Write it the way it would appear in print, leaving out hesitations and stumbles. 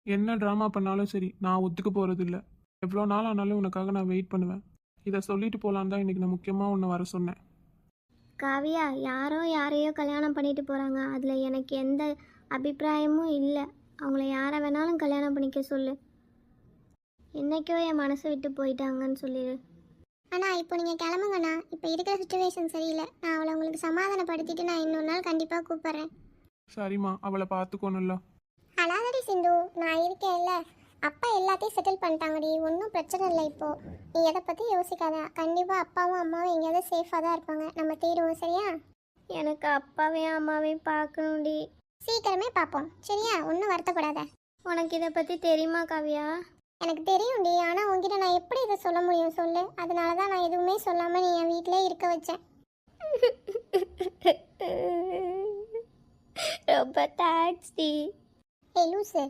என்ன ட்ராமா பண்ணாலும் சரி நான் ஒத்துக்க போகிறதில்ல. எவ்வளோ நாள் ஆனாலும் உனக்காக நான் வெயிட் பண்ணுவேன். இதை சொல்லிட்டு போகலான்னு தான் இன்றைக்கி நான் முக்கியமாக உன்னை வர சொன்னேன். காவியா, யாரோ யாரையோ கல்யாணம் பண்ணிட்டு போகிறாங்க. அதில் எனக்கு எந்த அபிப்பிராயமும் இல்லை. அவங்கள யாரை வேணாலும் கல்யாணம் பண்ணிக்க சொல்லு. என்னைக்கோ என் மனசை விட்டு போயிட்டாங்கன்னு சொல்லிடு. ஆனால் இப்போ நீங்கள் கிளம்புங்கண்ணா. இப்போ இருக்கிற சுச்சுவேஷன் சரியில்லை. நான் அவளை உங்களுக்கு சமாதானப்படுத்திட்டு நான் இன்னொரு நாள் கண்டிப்பாக கூப்பிட்றேன். சரிம்மா, அவளை பார்த்துக்கோணும்ல. அழாதடி சிந்து, நான் இருக்கேன்ல. அப்பா எல்லாத்தையும் செட்டில் பண்ணிட்டாங்கடி, ஒன்றும் பிரச்சனை இல்லை. இப்போது நீ எதை பற்றி யோசிக்காத. கண்டிப்பாக அப்பாவும் அம்மாவும் எங்கேயாவது சேஃபாக தான் இருப்பாங்க. நம்ம தேடுவோம், சரியா? எனக்கு அப்பாவையும் அம்மாவையும் பார்க்கணும்டி. சீக்கிரமே பார்ப்போம், சரியா? ஒன்றும் வருத்தப்படாத. உனக்கு இதை பற்றி தெரியுமா காவியா? எனக்கு தெரியும்டி, ஆனால் உங்ககிட்ட நான் எப்படி இதை சொல்ல முடியும் சொல்லு. அதனால தான் நான் எதுவுமே சொல்லாமல் நீ என் வீட்டிலே இருக்க வச்சேன். ரொம்ப தேங்க்ஸ் டி. ஏய் லூசு,